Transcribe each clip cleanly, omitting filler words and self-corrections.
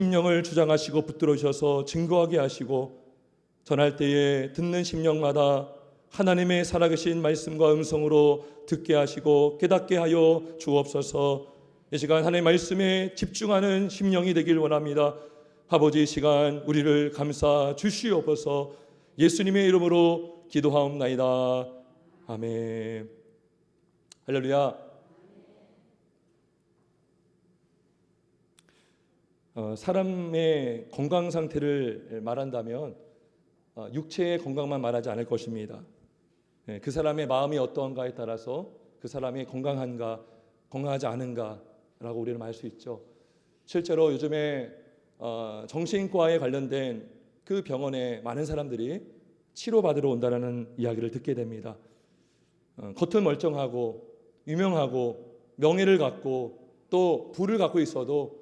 심령을 주장하시고 붙들으셔서 증거하게 하시고 전할 때에 듣는 심령마다 하나님의 살아계신 말씀과 음성으로 듣게 하시고 깨닫게 하여 주옵소서. 이 시간 하나님의 말씀에 집중하는 심령이 되길 원합니다. 아버지, 이 시간 우리를 감싸 주시옵소서. 예수님의 이름으로 기도하옵나이다. 아멘. 할렐루야. 사람의 건강 상태를 말한다면 육체의 건강만 말하지 않을 것입니다. 그 사람의 마음이 어떠한가에 따라서 그 사람이 건강한가 건강하지 않은가라고 우리는 말 수 있죠. 실제로 요즘에 정신과에 관련된 그 병원에 많은 사람들이 치료받으러 온다는 이야기를 듣게 됩니다. 겉은 멀쩡하고 유명하고 명예를 갖고 또 부를 갖고 있어도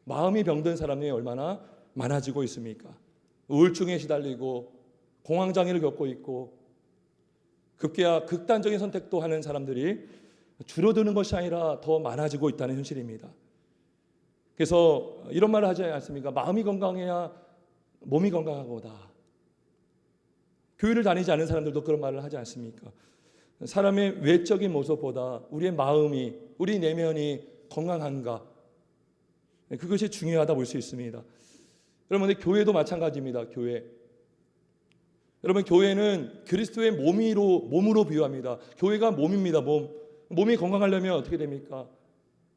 마음이 병든 사람이 얼마나 많아지고 있습니까? 우울증에 시달리고 공황장애를 겪고 있고 급기야 극단적인 선택도 하는 사람들이 줄어드는 것이 아니라 더 많아지고 있다는 현실입니다. 그래서 이런 말을 하지 않습니까? 마음이 건강해야 몸이 건강하고다. 교회를 다니지 않은 사람들도 그런 말을 하지 않습니까? 사람의 외적인 모습보다 우리의 마음이, 우리 내면이 건강한가, 그것이 중요하다 볼 수 있습니다. 여러분, 교회도 마찬가지입니다. 교회. 여러분, 교회는 그리스도의 몸으로 비유합니다. 교회가 몸입니다. 몸이 건강하려면 어떻게 됩니까?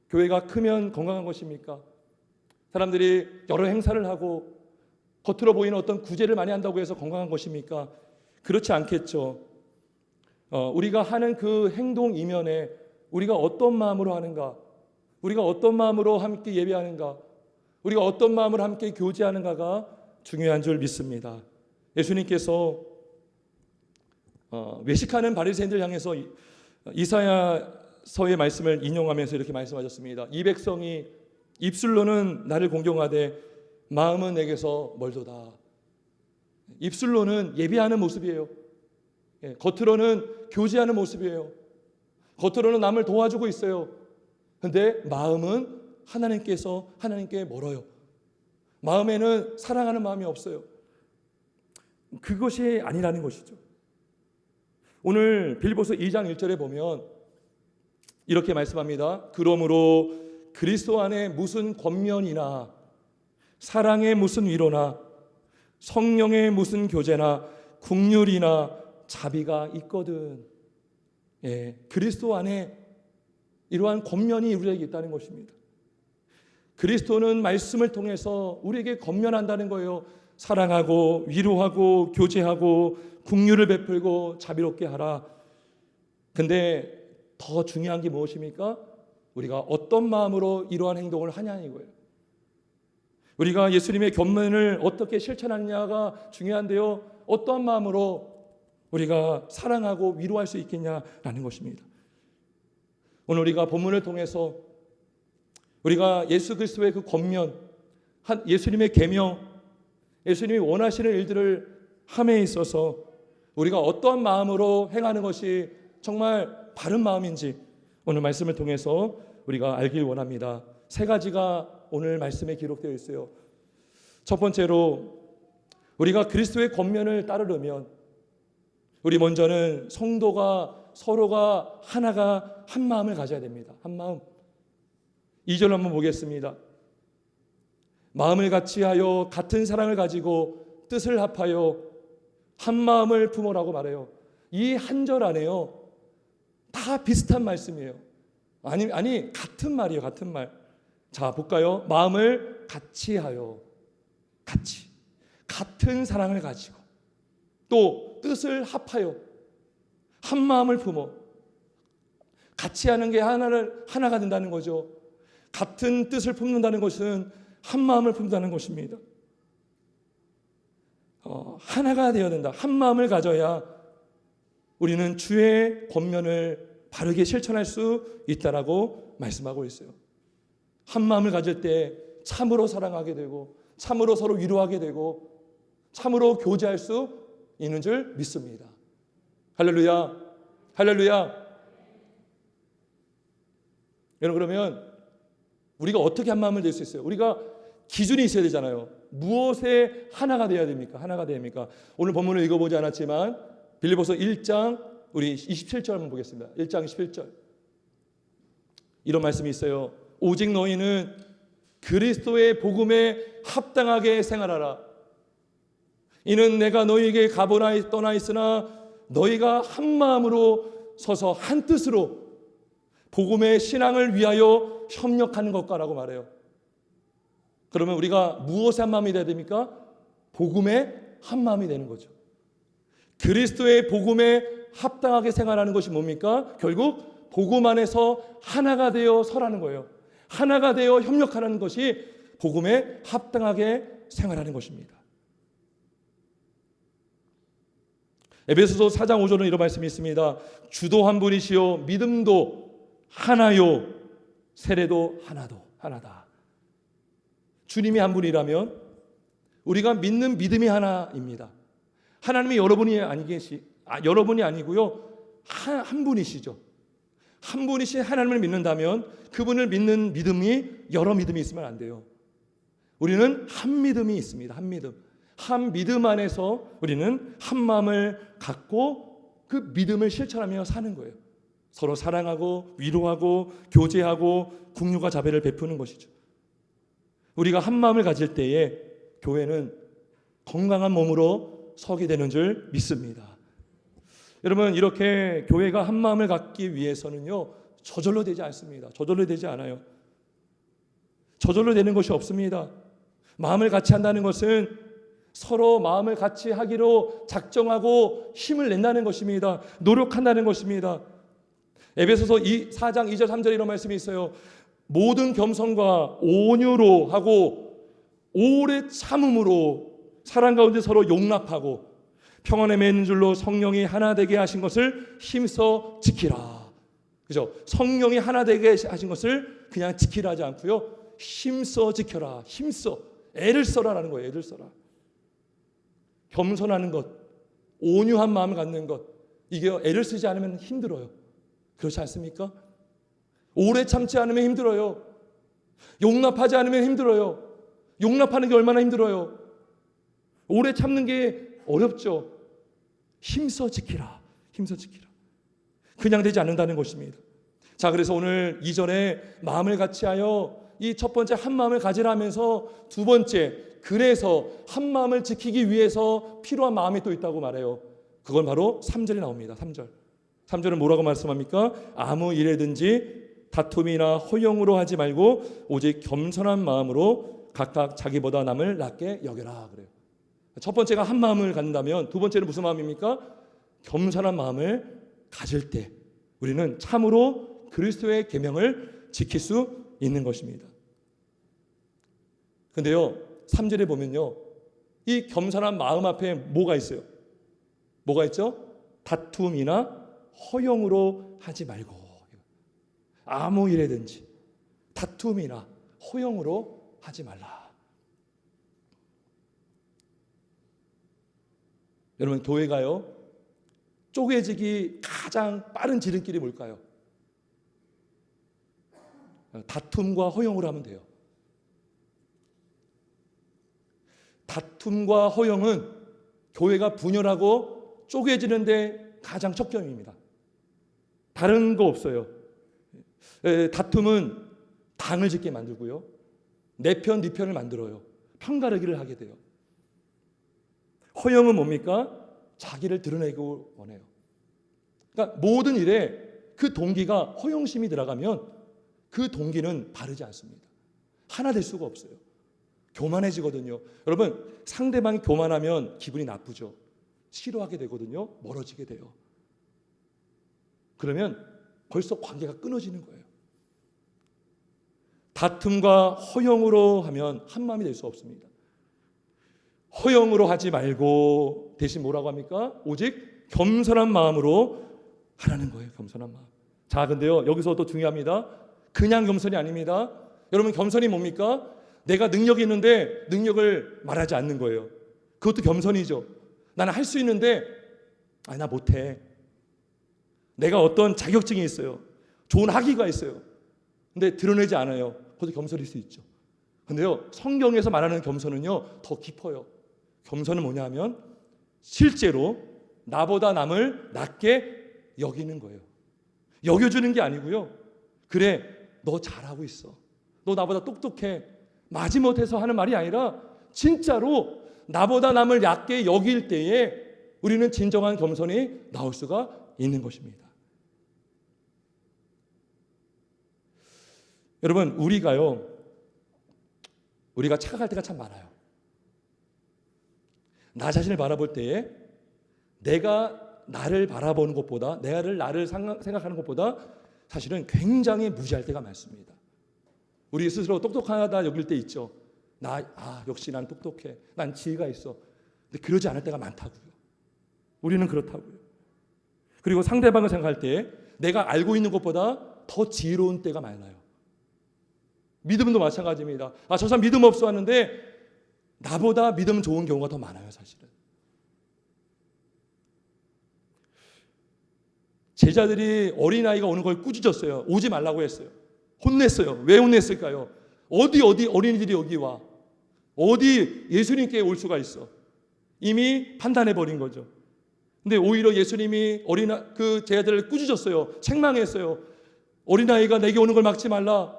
교회가 크면 건강한 것입니까? 사람들이 여러 행사를 하고 겉으로 보이는 어떤 구제를 많이 한다고 해서 건강한 것입니까? 그렇지 않겠죠. 우리가 하는 그 행동 이면에 우리가 어떤 마음으로 하는가, 우리가 어떤 마음으로 함께 예배하는가, 우리가 어떤 마음으로 함께 교제하는가가 중요한 줄 믿습니다. 예수님께서 외식하는 바리새인들 향해서 이사야서의 말씀을 인용하면서 이렇게 말씀하셨습니다. 이 백성이 입술로는 나를 공경하되 마음은 내게서 멀도다. 입술로는 예배하는 모습이에요. 겉으로는 교제하는 모습이에요. 겉으로는 남을 도와주고 있어요. 그런데 마음은 하나님께 멀어요. 마음에는 사랑하는 마음이 없어요. 그것이 아니라는 것이죠. 오늘 빌립보서 2장 1절에 보면 이렇게 말씀합니다. 그러므로 그리스도 안에 무슨 권면이나 사랑의 무슨 위로나 성령의 무슨 교제나 긍휼이나 자비가 있거든. 그리스도 안에 이러한 권면이 우리에게 있다는 것입니다. 그리스도는 말씀을 통해서 우리에게 권면한다는 거예요. 사랑하고 위로하고 교제하고 긍휼을 베풀고 자비롭게 하라. 근데 더 중요한 게 무엇입니까? 우리가 어떤 마음으로 이러한 행동을 하냐는 이거예요. 우리가 예수님의 권면을 어떻게 실천하느냐가 중요한데요. 어떠한 마음으로 우리가 사랑하고 위로할 수 있겠냐라는 것입니다. 오늘 우리가 본문을 통해서 우리가 예수 그리스도의 그 권면, 예수님의 계명, 예수님이 원하시는 일들을 함에 있어서 우리가 어떠한 마음으로 행하는 것이 정말 바른 마음인지 오늘 말씀을 통해서 우리가 알길 원합니다. 세 가지가 오늘 말씀에 기록되어 있어요. 첫 번째로 우리가 그리스도의 권면을 따르려면 우리 먼저는 성도가 서로가 한 마음을 가져야 됩니다. 한 마음. 2절 한번 보겠습니다. 마음을 같이 하여 같은 사랑을 가지고 뜻을 합하여 한 마음을 품으라고 말해요. 이 한 절 안에요. 다 비슷한 말씀이에요. 아니 같은 말이에요. 같은 말. 자, 볼까요? 마음을 같이 하여 같은 사랑을 가지고 또 뜻을 합하여 한 마음을 품어 같이 하는 게 하나가 된다는 거죠. 같은 뜻을 품는다는 것은 한 마음을 품는다는 것입니다. 하나가 되어야 된다. 한 마음을 가져야 우리는 주의 권면을 바르게 실천할 수 있다라고 말씀하고 있어요. 한 마음을 가질 때 참으로 사랑하게 되고 참으로 서로 위로하게 되고 참으로 교제할 수 있는 줄 믿습니다. 할렐루야. 할렐루야. 여러분, 그러면 우리가 어떻게 한 마음을 낼 수 있어요? 우리가 기준이 있어야 되잖아요. 무엇에 하나가 돼야 됩니까? 하나가 됩니까? 오늘 본문을 읽어보지 않았지만 빌립보서 1장 우리 27절 한번 보겠습니다. 1장 27절 이런 말씀이 있어요. 오직 너희는 그리스도의 복음에 합당하게 생활하라. 이는 내가 너희에게 가보나 떠나 있으나 너희가 한 마음으로 서서 한 뜻으로 복음의 신앙을 위하여 협력하는 것과라고 말해요. 그러면 우리가 무엇에 한 마음이 돼야 됩니까? 복음에 한 마음이 되는 거죠. 그리스도의 복음에 합당하게 생활하는 것이 뭡니까? 결국 복음 안에서 하나가 되어 서라는 거예요. 하나가 되어 협력하는 것이 복음에 합당하게 생활하는 것입니다. 에베소서 4장 5절은 이런 말씀이 있습니다. 주도 한 분이시요 믿음도 하나요 세례도 하나다. 주님이 한 분이라면 우리가 믿는 믿음이 하나입니다. 하나님이 여러분이 아니고요. 한 분이시죠. 한 분이신 하나님을 믿는다면 그분을 믿는 믿음이 여러 믿음이 있으면 안 돼요. 우리는 한 믿음이 있습니다. 한 믿음. 한 믿음 안에서 우리는 한 마음을 갖고 그 믿음을 실천하며 사는 거예요. 서로 사랑하고 위로하고 교제하고 국류와 자배를 베푸는 것이죠. 우리가 한 마음을 가질 때에 교회는 건강한 몸으로 서게 되는 줄 믿습니다. 여러분, 이렇게 교회가 한 마음을 갖기 위해서는요, 저절로 되지 않습니다. 저절로 되지 않아요. 저절로 되는 것이 없습니다. 마음을 같이 한다는 것은 서로 마음을 같이 하기로 작정하고 힘을 낸다는 것입니다. 노력한다는 것입니다. 에베소서 4장 2절 3절 이런 말씀이 있어요. 모든 겸손과 온유로 하고 오래 참음으로 사랑 가운데 서로 용납하고 평안에 맺는 줄로 성령이 하나 되게 하신 것을 힘써 지키라. 그죠? 성령이 하나 되게 하신 것을 그냥 지키라 하지 않고요. 힘써 지켜라. 힘써. 애를 써라라는 거예요. 애를 써라. 겸손하는 것, 온유한 마음을 갖는 것, 이게 애를 쓰지 않으면 힘들어요. 그렇지 않습니까? 오래 참지 않으면 힘들어요. 용납하지 않으면 힘들어요. 용납하는 게 얼마나 힘들어요. 오래 참는 게 어렵죠. 힘써 지키라. 힘써 지키라. 그냥 되지 않는다는 것입니다. 자, 그래서 오늘 2절에 마음을 같이 하여 이 첫 번째 한 마음을 가지라면서 두 번째 그래서 한 마음을 지키기 위해서 필요한 마음이 또 있다고 말해요. 그건 바로 3절에 나옵니다. 3절은 뭐라고 말씀합니까? 아무 일에든지 다툼이나 허용으로 하지 말고 오직 겸손한 마음으로 각각 자기보다 남을 낮게 여겨라 그래요. 첫 번째가 한 마음을 갖는다면 두 번째는 무슨 마음입니까? 겸손한 마음을 가질 때 우리는 참으로 그리스도의 계명을 지킬 수 있는 것입니다. 근데요, 3절에 보면요, 이 겸손한 마음 앞에 뭐가 있어요? 뭐가 있죠? 다툼이나 허용으로 하지 말고 아무 일에든지 다툼이나 허용으로 하지 말라. 여러분, 교회가요 쪼개지기 가장 빠른 지름길이 뭘까요? 다툼과 허용으로 하면 돼요. 다툼과 허용은 교회가 분열하고 쪼개지는데 가장 척경입니다. 다른 거 없어요. 다툼은 당을 짓게 만들고요. 내 편, 네 편을 만들어요. 편가르기를 하게 돼요. 허용은 뭡니까? 자기를 드러내고 원해요. 그러니까 모든 일에 그 동기가 허용심이 들어가면 그 동기는 바르지 않습니다. 하나 될 수가 없어요. 교만해지거든요. 여러분, 상대방이 교만하면 기분이 나쁘죠. 싫어하게 되거든요. 멀어지게 돼요. 그러면 벌써 관계가 끊어지는 거예요. 다툼과 허용으로 하면 한 마음이 될 수 없습니다. 허용으로 하지 말고 대신 뭐라고 합니까? 오직 겸손한 마음으로 하라는 거예요. 겸손한 마음. 자, 근데요, 여기서 또 중요합니다. 그냥 겸손이 아닙니다. 여러분, 겸손이 뭡니까? 내가 능력이 있는데 능력을 말하지 않는 거예요. 그것도 겸손이죠. 나는 할 수 있는데 나 못해. 내가 어떤 자격증이 있어요. 좋은 학위가 있어요. 근데 드러내지 않아요. 그것도 겸손일 수 있죠. 근데요, 성경에서 말하는 겸손은요, 더 깊어요. 겸손은 뭐냐면 실제로 나보다 남을 낮게 여기는 거예요. 여겨주는 게 아니고요. 그래, 너 잘하고 있어. 너 나보다 똑똑해. 마지못해서 하는 말이 아니라 진짜로 나보다 남을 낮게 여길 때에 우리는 진정한 겸손이 나올 수가 있는 것입니다. 여러분, 우리가 착각할 때가 참 많아요. 나 자신을 바라볼 때에 내가 나를 바라보는 것보다, 나를 생각하는 것보다 사실은 굉장히 무지할 때가 많습니다. 우리 스스로 똑똑하다 여길 때 있죠. 역시 난 똑똑해. 난 지혜가 있어. 근데 그러지 않을 때가 많다고요. 우리는 그렇다고요. 그리고 상대방을 생각할 때 내가 알고 있는 것보다 더 지혜로운 때가 많아요. 믿음도 마찬가지입니다. 저 사람 믿음 없어 하는데 나보다 믿음 좋은 경우가 더 많아요, 사실은. 제자들이 어린아이가 오는 걸 꾸짖었어요. 오지 말라고 했어요. 혼냈어요. 왜 혼냈을까요? 어디 어린이들이 여기 와? 어디 예수님께 올 수가 있어? 이미 판단해버린 거죠. 근데 오히려 예수님이 그 제자들을 꾸짖었어요. 책망했어요. 어린아이가 내게 오는 걸 막지 말라.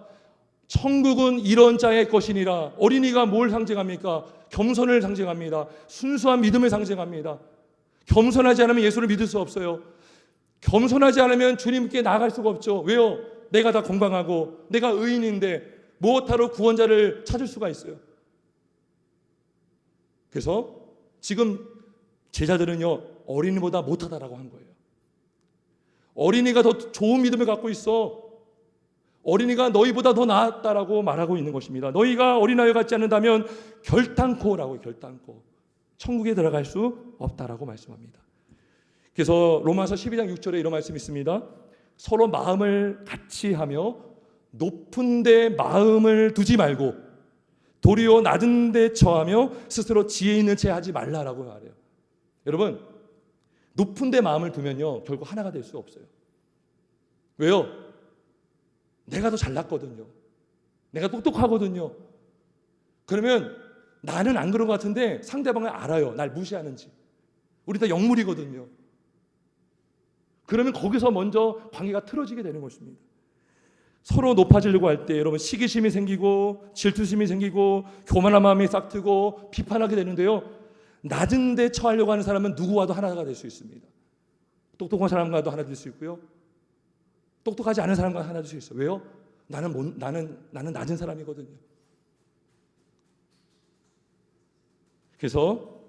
천국은 이런 자의 것이니라. 어린이가 뭘 상징합니까? 겸손을 상징합니다. 순수한 믿음을 상징합니다. 겸손하지 않으면 예수를 믿을 수 없어요. 겸손하지 않으면 주님께 나아갈 수가 없죠. 왜요? 내가 다 건강하고 내가 의인인데 무엇하러 구원자를 찾을 수가 있어요. 그래서 지금 제자들은요, 어린이보다 못하다라고 한 거예요. 어린이가 더 좋은 믿음을 갖고 있어. 어린이가 너희보다 더 나았다라고 말하고 있는 것입니다. 너희가 어린아이 같지 않는다면 결단코라고, 결단코 천국에 들어갈 수 없다라고 말씀합니다. 그래서 로마서 12장 6절에 이런 말씀이 있습니다. 서로 마음을 같이 하며 높은 데 마음을 두지 말고 도리어 낮은 데 처하며 스스로 지혜 있는 채 하지 말라라고 말해요. 여러분, 높은 데 마음을 두면요, 결국 하나가 될 수 없어요. 왜요? 내가 더 잘났거든요. 내가 똑똑하거든요. 그러면 나는 안 그런 것 같은데 상대방은 알아요. 날 무시하는지. 우리 다 영물이거든요. 그러면 거기서 먼저 관계가 틀어지게 되는 것입니다. 서로 높아지려고 할 때 여러분 시기심이 생기고 질투심이 생기고 교만한 마음이 싹트고 비판하게 되는데요. 낮은 데 처하려고 하는 사람은 누구와도 하나가 될 수 있습니다. 똑똑한 사람과도 하나 될 수 있고요. 똑똑하지 않은 사람과 하나 될 수 있어요. 왜요? 나는 낮은 사람이거든요. 그래서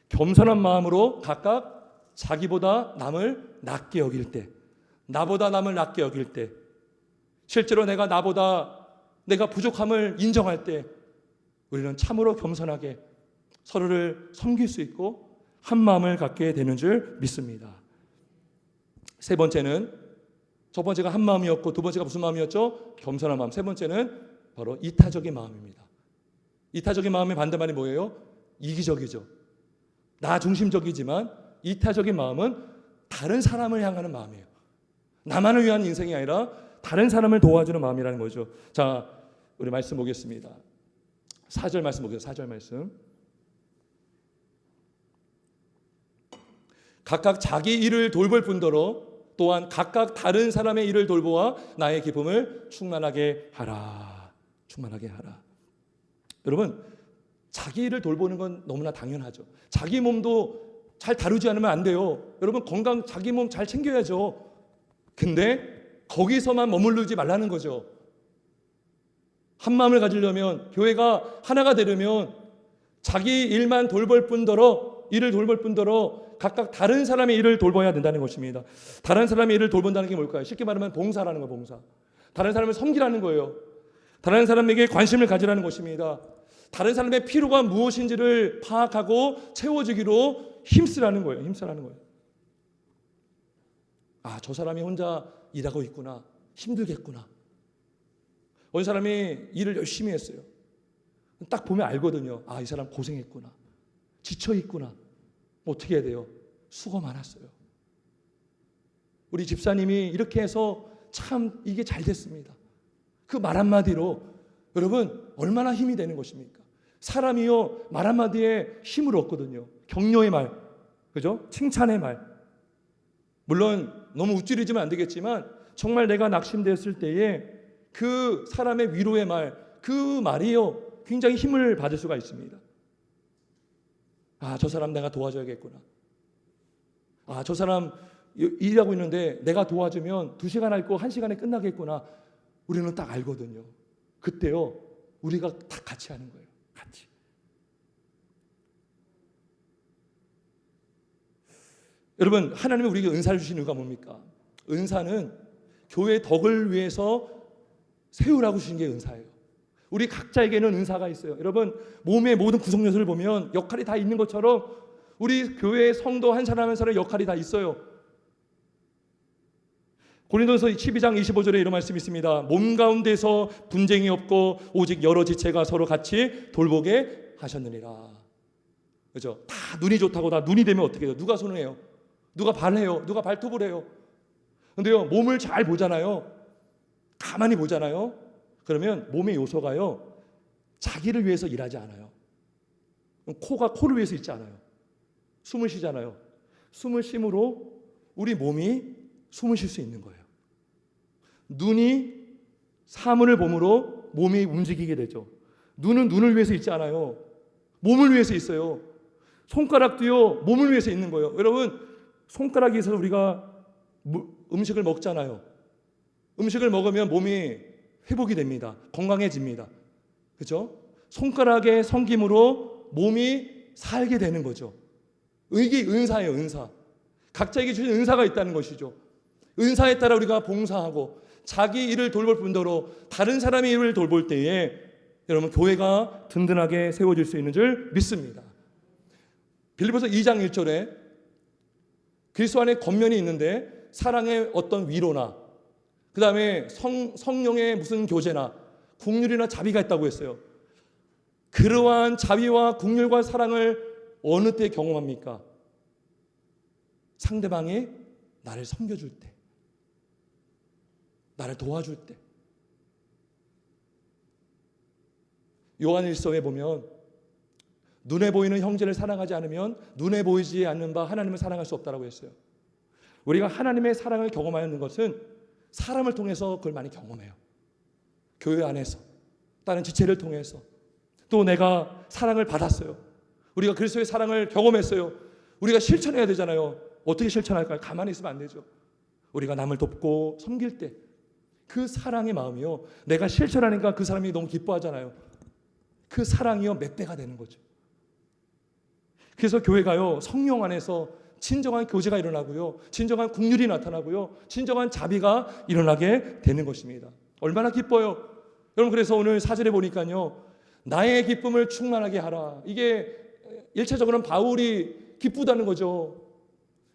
겸손한 마음으로 각각 자기보다 남을 낮게 여길 때, 나보다 남을 낮게 여길 때, 실제로 내가 부족함을 인정할 때 우리는 참으로 겸손하게 서로를 섬길 수 있고 한 마음을 갖게 되는 줄 믿습니다. 세 번째는, 첫 번째가 한 마음이었고 두 번째가 무슨 마음이었죠? 겸손한 마음. 세 번째는 바로 이타적인 마음입니다. 이타적인 마음의 반대말이 뭐예요? 이기적이죠. 나 중심적이지만 이타적인 마음은 다른 사람을 향하는 마음이에요. 나만을 위한 인생이 아니라 다른 사람을 도와주는 마음이라는 거죠. 자, 우리 말씀 보겠습니다. 4절 말씀 보겠습니다. 4절 말씀. 각각 자기 일을 돌볼 뿐더러 또한 각각 다른 사람의 일을 돌보아 나의 기쁨을 충만하게 하라. 충만하게 하라. 여러분, 자기 일을 돌보는 건 너무나 당연하죠. 자기 몸도 잘 다루지 않으면 안 돼요. 여러분, 자기 몸 잘 챙겨야죠. 근데 거기서만 머무르지 말라는 거죠. 한 마음을 가지려면, 교회가 하나가 되려면 자기 일만 돌볼 뿐더러, 일을 돌볼 뿐더러 각각 다른 사람의 일을 돌봐야 된다는 것입니다. 다른 사람의 일을 돌본다는 게 뭘까요? 쉽게 말하면 봉사라는 거예요. 봉사. 다른 사람을 섬기라는 거예요. 다른 사람에게 관심을 가지라는 것입니다. 다른 사람의 필요가 무엇인지를 파악하고 채워주기로 힘쓰라는 거예요. 힘쓰라는 거예요. 저 사람이 혼자 일하고 있구나. 힘들겠구나. 어느 사람이 일을 열심히 했어요. 딱 보면 알거든요. 이 사람 고생했구나. 지쳐있구나. 어떻게 해야 돼요? 수고 많았어요. 우리 집사님이 이렇게 해서 참 이게 잘 됐습니다. 그 말 한마디로 여러분 얼마나 힘이 되는 것입니까? 사람이요 말 한마디에 힘을 얻거든요. 격려의 말, 그죠? 칭찬의 말. 물론 너무 우쭐해지면 안 되겠지만 정말 내가 낙심되었을 때에 그 사람의 위로의 말, 그 말이요 굉장히 힘을 받을 수가 있습니다. 아, 저 사람 내가 도와줘야겠구나. 아, 저 사람 일하고 있는데 내가 도와주면 2시간 할 거 1시간에 끝나겠구나. 우리는 딱 알거든요. 그때요 우리가 다 같이 하는 거예요. 같이. 여러분 하나님이 우리에게 은사를 주신 이유가 뭡니까? 은사는 교회의 덕을 위해서 세우라고 주신 게 은사예요. 우리 각자에게는 은사가 있어요. 여러분 몸의 모든 구성 요소를 보면 역할이 다 있는 것처럼 우리 교회의 성도 한 사람 한 사람의 역할이 다 있어요. 고린도서 12장 25절에 이런 말씀이 있습니다. 몸 가운데서 분쟁이 없고 오직 여러 지체가 서로 같이 돌보게 하셨느니라. 그렇죠? 다 눈이 좋다고 다 눈이 되면 어떻게 해요? 누가 손을 해요? 누가 발을 해요? 누가 발톱을 해요? 근데요 몸을 잘 보잖아요. 가만히 보잖아요. 그러면 몸의 요소가요 자기를 위해서 일하지 않아요. 코가 코를 위해서 있지 않아요. 숨을 쉬잖아요. 숨을 쉼으로 우리 몸이 숨을 쉴 수 있는 거예요. 눈이 사물을 봄으로 몸이 움직이게 되죠. 눈은 눈을 위해서 있지 않아요. 몸을 위해서 있어요. 손가락도요 몸을 위해서 있는 거예요. 여러분 손가락이 있어서 우리가 음식을 먹잖아요. 음식을 먹으면 몸이 회복이 됩니다. 건강해집니다. 그렇죠? 손가락의 섬김으로 몸이 살게 되는 거죠. 이게 은사예요. 은사. 각자에게 주신 은사가 있다는 것이죠. 은사에 따라 우리가 봉사하고 자기 일을 돌볼 뿐더러 다른 사람의 일을 돌볼 때에 여러분 교회가 든든하게 세워질 수 있는 줄 믿습니다. 빌립보서 2장 1절에 그리스도 안에 겉면이 있는데 사랑의 어떤 위로나 그 다음에 성령의 무슨 교제나 국률이나 자비가 있다고 했어요. 그러한 자비와 국률과 사랑을 어느 때 경험합니까? 상대방이 나를 섬겨줄 때, 나를 도와줄 때. 요한일서에 보면 눈에 보이는 형제를 사랑하지 않으면 눈에 보이지 않는 바 하나님을 사랑할 수 없다고 했어요. 우리가 하나님의 사랑을 경험하는 것은 사람을 통해서 그걸 많이 경험해요. 교회 안에서, 다른 지체를 통해서. 또 내가 사랑을 받았어요. 우리가 그리스도의 사랑을 경험했어요. 우리가 실천해야 되잖아요. 어떻게 실천할까요? 가만히 있으면 안 되죠. 우리가 남을 돕고 섬길 때 그 사랑의 마음이요 내가 실천하니까 그 사람이 너무 기뻐하잖아요. 그 사랑이요 몇 배가 되는 거죠. 그래서 교회가요 성령 안에서 진정한 교제가 일어나고요 진정한 국률이 나타나고요 진정한 자비가 일어나게 되는 것입니다. 얼마나 기뻐요. 여러분 그래서 오늘 4절에 보니까요 나의 기쁨을 충만하게 하라. 이게 1차적으로는 바울이 기쁘다는 거죠.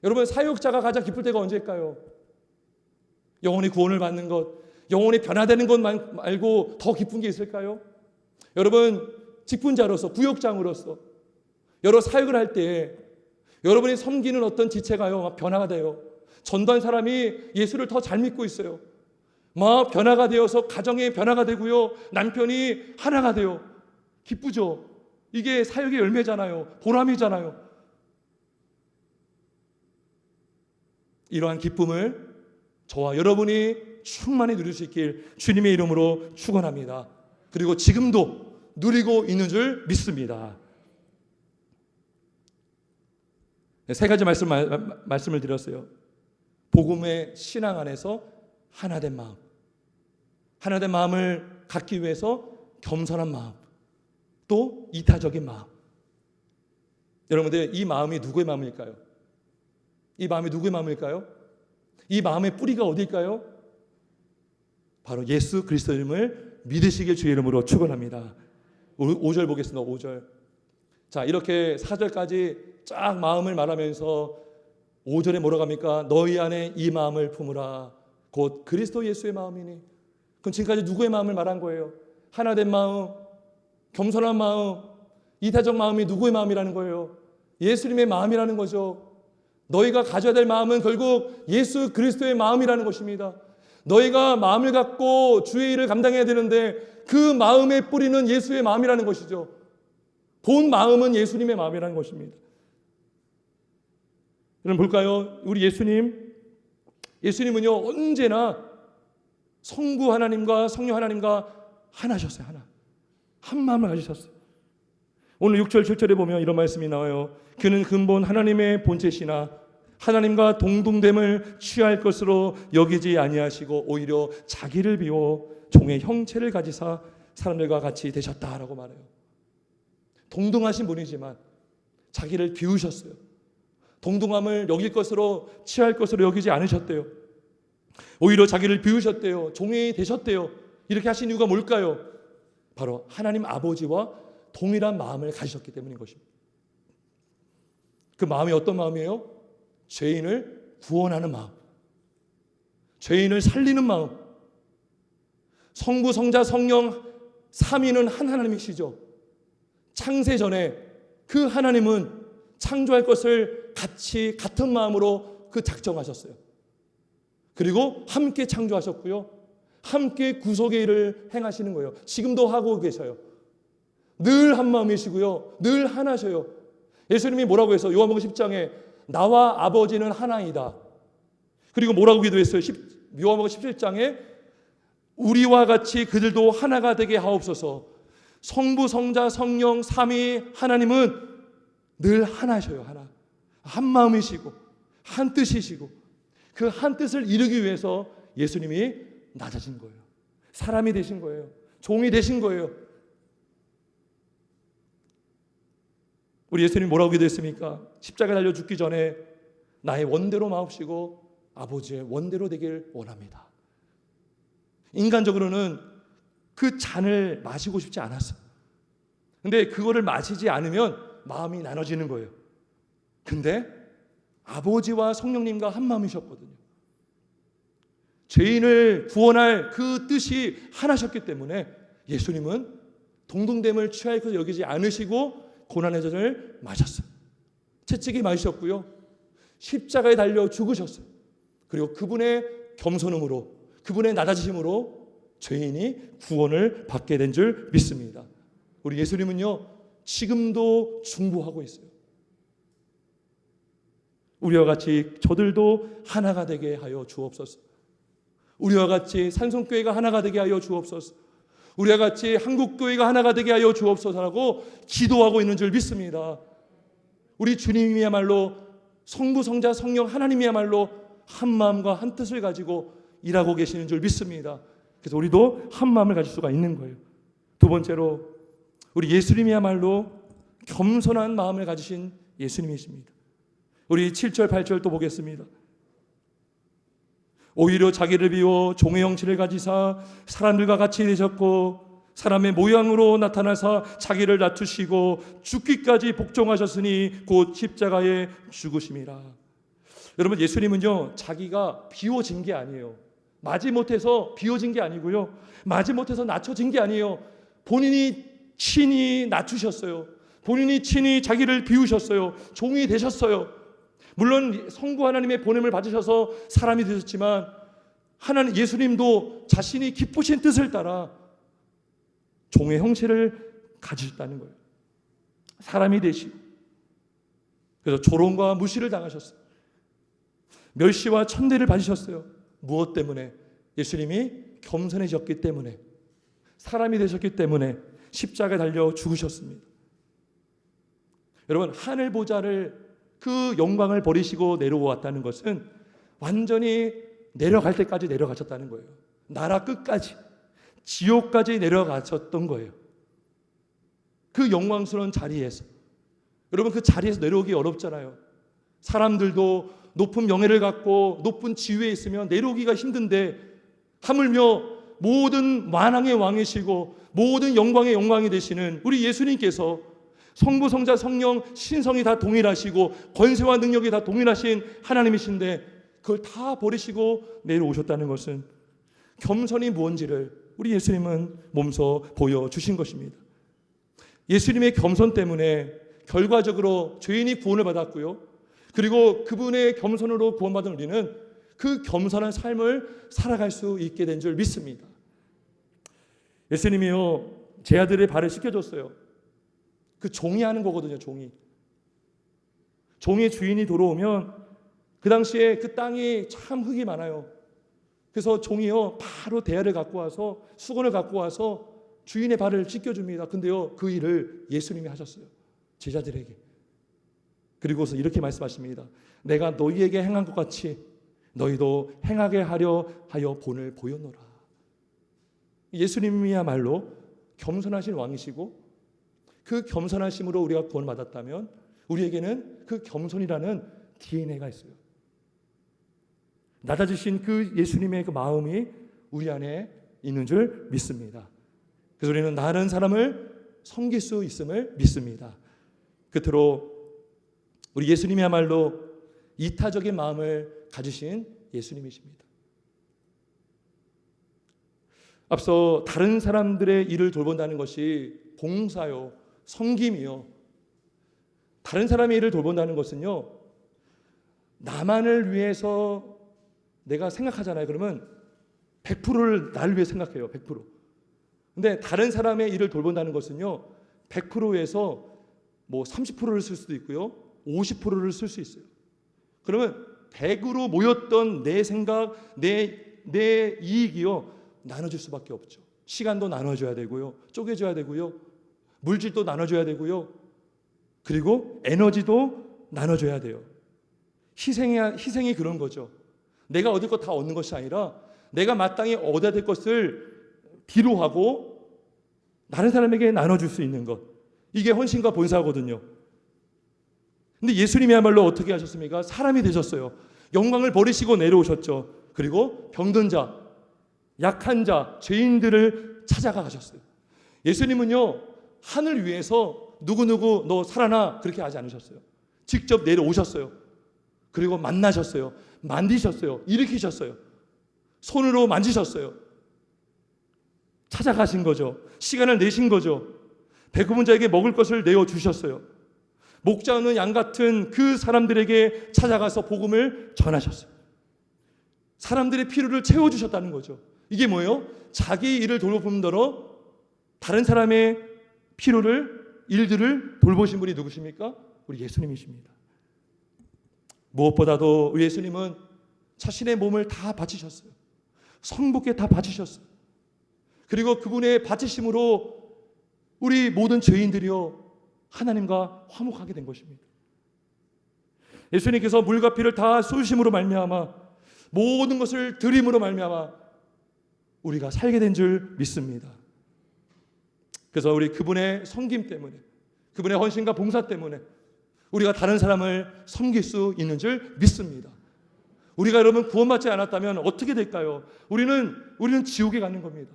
여러분 사역자가 가장 기쁠 때가 언제일까요? 영혼이 구원을 받는 것, 영혼이 변화되는 것 말고 더 기쁜 게 있을까요? 여러분 직분자로서 부역장으로서 여러 사역을 할 때 여러분이 섬기는 어떤 지체가요 막 변화가 돼요. 전도한 사람이 예수를 더 잘 믿고 있어요. 막 변화가 되어서 가정에 변화가 되고요 남편이 하나가 돼요. 기쁘죠. 이게 사역의 열매잖아요. 보람이잖아요. 이러한 기쁨을 저와 여러분이 충만히 누릴 수 있길 주님의 이름으로 축원합니다. 그리고 지금도 누리고 있는 줄 믿습니다. 세 가지 말씀을 드렸어요. 복음의 신앙 안에서 하나된 마음, 하나된 마음을 갖기 위해서 겸손한 마음, 또 이타적인 마음. 여러분들 이 마음이 누구의 마음일까요? 이 마음이 누구의 마음일까요? 이 마음의 뿌리가 어디일까요? 바로 예수 그리스도님을 믿으시길 주의 이름으로 축원합니다. 5절 보겠습니다. 5절. 자, 이렇게 4절까지 쫙 마음을 말하면서 5절에 뭐라고 합니까? 너희 안에 이 마음을 품으라. 곧 그리스도 예수의 마음이니. 그럼 지금까지 누구의 마음을 말한 거예요? 하나된 마음, 겸손한 마음, 이타적 마음이 누구의 마음이라는 거예요? 예수님의 마음이라는 거죠. 너희가 가져야 될 마음은 결국 예수 그리스도의 마음이라는 것입니다. 너희가 마음을 갖고 주의 일을 감당해야 되는데 그 마음의 뿌리는 예수의 마음이라는 것이죠. 본 마음은 예수님의 마음이라는 것입니다. 여러분 볼까요? 우리 예수님은요 언제나 성부 하나님과 성령 하나님과 하나셨어요. 한 마음을 가지셨어요. 오늘 6절 7절에 보면 이런 말씀이 나와요. 그는 근본 하나님의 본체시나 하나님과 동등됨을 취할 것으로 여기지 아니하시고 오히려 자기를 비워 종의 형체를 가지사 사람들과 같이 되셨다라고 말해요. 동등하신 분이지만 자기를 비우셨어요. 동등함을 여길 것으로 취할 것으로 여기지 않으셨대요. 오히려 자기를 비우셨대요. 종이 되셨대요. 이렇게 하신 이유가 뭘까요? 바로 하나님 아버지와 동일한 마음을 가지셨기 때문인 것입니다. 그 마음이 어떤 마음이에요? 죄인을 구원하는 마음, 죄인을 살리는 마음. 성부, 성자, 성령 삼위는 한 하나님이시죠. 창세 전에 그 하나님은 창조할 것을 같은 마음으로 작정하셨어요. 그리고 함께 창조하셨고요, 함께 구속의 일을 행하시는 거예요. 지금도 하고 계셔요. 늘 한 마음이시고요, 늘 하나셔요. 예수님이 뭐라고 해서 요한복음 10장에 나와 아버지는 하나이다. 그리고 뭐라고 기도했어요? 요한복음 17장에 우리와 같이 그들도 하나가 되게 하옵소서. 성부, 성자, 성령 삼위 하나님은 늘 하나셔요. 하나. 한 마음이시고 한 뜻이시고 그 한 뜻을 이루기 위해서 예수님이 낮아진 거예요. 사람이 되신 거예요. 종이 되신 거예요. 우리 예수님 뭐라고 기도했습니까? 십자가에 달려 죽기 전에 나의 원대로 마옵시고 아버지의 원대로 되길 원합니다. 인간적으로는 그 잔을 마시고 싶지 않았어요. 근데 그거를 마시지 않으면 마음이 나눠지는 거예요. 근데 아버지와 성령님과 한 마음이셨거든요. 죄인을 구원할 그 뜻이 하나셨기 때문에 예수님은 동등됨을 취할 것을 여기지 않으시고 고난의 잔을 마셨어요. 채찍이 맞으셨고요, 십자가에 달려 죽으셨어요. 그리고 그분의 겸손함으로, 그분의 낮아지심으로 죄인이 구원을 받게 된 줄 믿습니다. 우리 예수님은요 지금도 중보하고 있어요. 우리와 같이 저들도 하나가 되게 하여 주옵소서. 우리와 같이 산성교회가 하나가 되게 하여 주옵소서. 우리와 같이 한국교회가 하나가 되게 하여 주옵소서라고 기도하고 있는 줄 믿습니다. 우리 주님이야말로 성부, 성자, 성령 하나님이야말로 한 마음과 한 뜻을 가지고 일하고 계시는 줄 믿습니다. 그래서 우리도 한 마음을 가질 수가 있는 거예요. 두 번째로 우리 예수님이야말로 겸손한 마음을 가지신 예수님이십니다. 우리 7절 8절 또 보겠습니다. 오히려 자기를 비워 종의 형체를 가지사 사람들과 같이 되셨고 사람의 모양으로 나타나사 자기를 낮추시고 죽기까지 복종하셨으니 곧 십자가에 죽으심이라. 여러분 예수님은요 자기가 비워진 게 아니에요. 마지못해서 비워진 게 아니고요, 마지못해서 낮춰진 게 아니에요. 본인이 친히 낮추셨어요. 본인이 친히 자기를 비우셨어요. 종이 되셨어요. 물론 성부 하나님의 보냄을 받으셔서 사람이 되셨지만 하나님 예수님도 자신이 기쁘신 뜻을 따라 종의 형체를 가지셨다는 거예요. 사람이 되시고 그래서 조롱과 무시를 당하셨어요. 멸시와 천대를 받으셨어요. 무엇 때문에? 예수님이 겸손해졌기 때문에, 사람이 되셨기 때문에 십자가에 달려 죽으셨습니다. 여러분 하늘 보좌를 그 영광을 버리시고 내려왔다는 것은 완전히 내려갈 때까지 내려가셨다는 거예요. 나라 끝까지, 지옥까지 내려가셨던 거예요. 그 영광스러운 자리에서. 여러분 그 자리에서 내려오기 어렵잖아요. 사람들도 높은 명예를 갖고 높은 지위에 있으면 내려오기가 힘든데 하물며 모든 만왕의 왕이시고 모든 영광의 영광이 되시는 우리 예수님께서 성부, 성자, 성령, 신성이 다 동일하시고 권세와 능력이 다 동일하신 하나님이신데 그걸 다 버리시고 내려오셨다는 것은 겸손이 무언지를 우리 예수님은 몸소 보여주신 것입니다. 예수님의 겸손 때문에 결과적으로 죄인이 구원을 받았고요, 그리고 그분의 겸손으로 구원받은 우리는 그 겸손한 삶을 살아갈 수 있게 된 줄 믿습니다. 예수님이요 제 아들의 발을 씻겨줬어요. 그 종이 하는 거거든요. 종의 주인이 돌아오면 그 당시에 그 땅이 참 흙이 많아요. 그래서 종이요 바로 대야를 갖고 와서 수건을 갖고 와서 주인의 발을 씻겨줍니다. 근데요 그 일을 예수님이 하셨어요. 제자들에게. 그리고서 이렇게 말씀하십니다. 내가 너희에게 행한 것 같이 너희도 행하게 하려 하여 본을 보였노라. 예수님이야말로 겸손하신 왕이시고 그 겸손하심으로 우리가 구원받았다면 우리에게는 그 겸손이라는 DNA가 있어요. 낮아지신 그 예수님의 그 마음이 우리 안에 있는 줄 믿습니다. 그래서 우리는 다른 사람을 섬길 수 있음을 믿습니다. 끝으로 우리 예수님이야말로 이타적인 마음을 가지신 예수님이십니다. 앞서 다른 사람들의 일을 돌본다는 것이 봉사요, 섬김이요. 다른 사람의 일을 돌본다는 것은요, 나만을 위해서 내가 생각하잖아요. 그러면 100%를 나를 위해 생각해요. 100%. 근데 다른 사람의 일을 돌본다는 것은요, 100%에서 뭐 30%를 쓸 수도 있고요, 50%를 쓸 수 있어요. 그러면 100으로 모였던 내 생각, 내 이익이요, 나눠줄 수밖에 없죠. 시간도 나눠줘야 되고요, 쪼개줘야 되고요, 물질도 나눠줘야 되고요, 그리고 에너지도 나눠줘야 돼요. 희생이 그런 거죠. 내가 얻을 것 다 얻는 것이 아니라 내가 마땅히 얻어야 될 것을 뒤로 하고 다른 사람에게 나눠줄 수 있는 것. 이게 헌신과 본사거든요. 근데 예수님이야말로 어떻게 하셨습니까? 사람이 되셨어요. 영광을 버리시고 내려오셨죠. 그리고 병든 자, 약한 자, 죄인들을 찾아가 가셨어요. 예수님은요, 하늘 위에서 누구누구 너 살아나 그렇게 하지 않으셨어요. 직접 내려오셨어요. 그리고 만나셨어요. 만지셨어요. 일으키셨어요. 손으로 만지셨어요. 찾아가신 거죠. 시간을 내신 거죠. 배고픈 자에게 먹을 것을 내어주셨어요. 목자 없는 양 같은 그 사람들에게 찾아가서 복음을 전하셨어요. 사람들의 필요를 채워주셨다는 거죠. 이게 뭐예요? 자기 일을 돌보음더러 다른 사람의 일들을 돌보신 분이 누구십니까? 우리 예수님이십니다. 무엇보다도 우리 예수님은 자신의 몸을 다 바치셨어요. 성부께 다 바치셨어요. 그리고 그분의 바치심으로 우리 모든 죄인들이요 하나님과 화목하게 된 것입니다. 예수님께서 물과 피를 다 쏘심으로 말미암아 모든 것을 드림으로 말미암아 우리가 살게 된 줄 믿습니다. 그래서 우리 그분의 섬김 때문에, 그분의 헌신과 봉사 때문에 우리가 다른 사람을 섬길 수 있는 줄 믿습니다. 우리가 여러분 구원받지 않았다면 어떻게 될까요? 우리는 지옥에 가는 겁니다.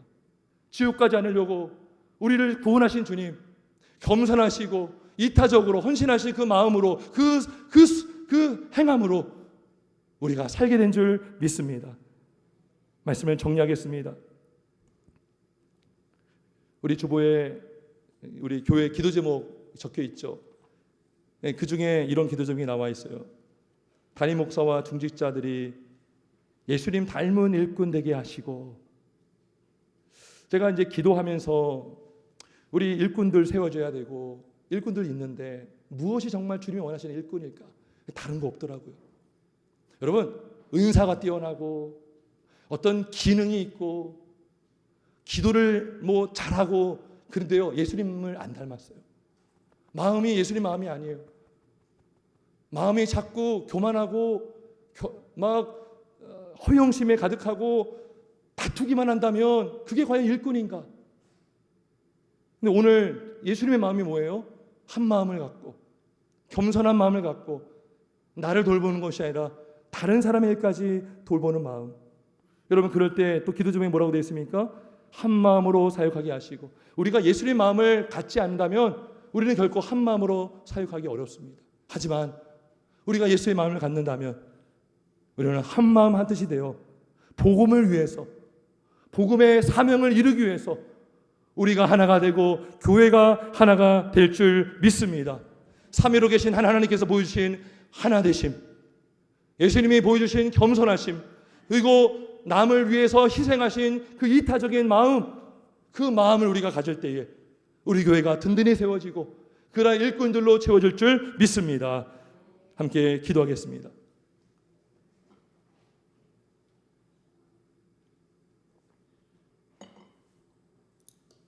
지옥 가지 않으려고 우리를 구원하신 주님, 겸손하시고 이타적으로 헌신하신 그 마음으로 그 행함으로 우리가 살게 된 줄 믿습니다. 말씀을 정리하겠습니다. 우리 주보에 우리 교회 기도 제목 적혀 있죠. 그 중에 이런 기도 제목이 나와 있어요. 담임 목사와 중직자들이 예수님 닮은 일꾼 되게 하시고, 제가 이제 기도하면서 우리 일꾼들 세워줘야 되고 일꾼들 있는데 무엇이 정말 주님이 원하시는 일꾼일까? 다른 거 없더라고요. 여러분, 은사가 뛰어나고 어떤 기능이 있고 기도를 뭐 잘하고 그런데요, 예수님을 안 닮았어요. 마음이 예수님 마음이 아니에요. 마음이 자꾸 교만하고 막 허영심에 가득하고 다투기만 한다면 그게 과연 일꾼인가? 근데 오늘 예수님의 마음이 뭐예요? 한 마음을 갖고 겸손한 마음을 갖고 나를 돌보는 것이 아니라 다른 사람의 일까지 돌보는 마음. 여러분, 그럴 때 또 기도 제목에 뭐라고 되어 있습니까? 한 마음으로 사역하게 하시고. 우리가 예수님의 마음을 갖지 않는다면 우리는 결코 한 마음으로 사역하기 어렵습니다. 하지만 우리가 예수의 마음을 갖는다면 우리는 한 마음 한 뜻이 되어 복음을 위해서, 복음의 사명을 이루기 위해서 우리가 하나가 되고 교회가 하나가 될 줄 믿습니다. 삼위로 계신 하나님께서 보여주신 하나 되심, 예수님이 보여주신 겸손하심, 그리고 남을 위해서 희생하신 그 이타적인 마음, 그 마음을 우리가 가질 때에 우리 교회가 든든히 세워지고 그러한 일꾼들로 채워질 줄 믿습니다. 함께 기도하겠습니다.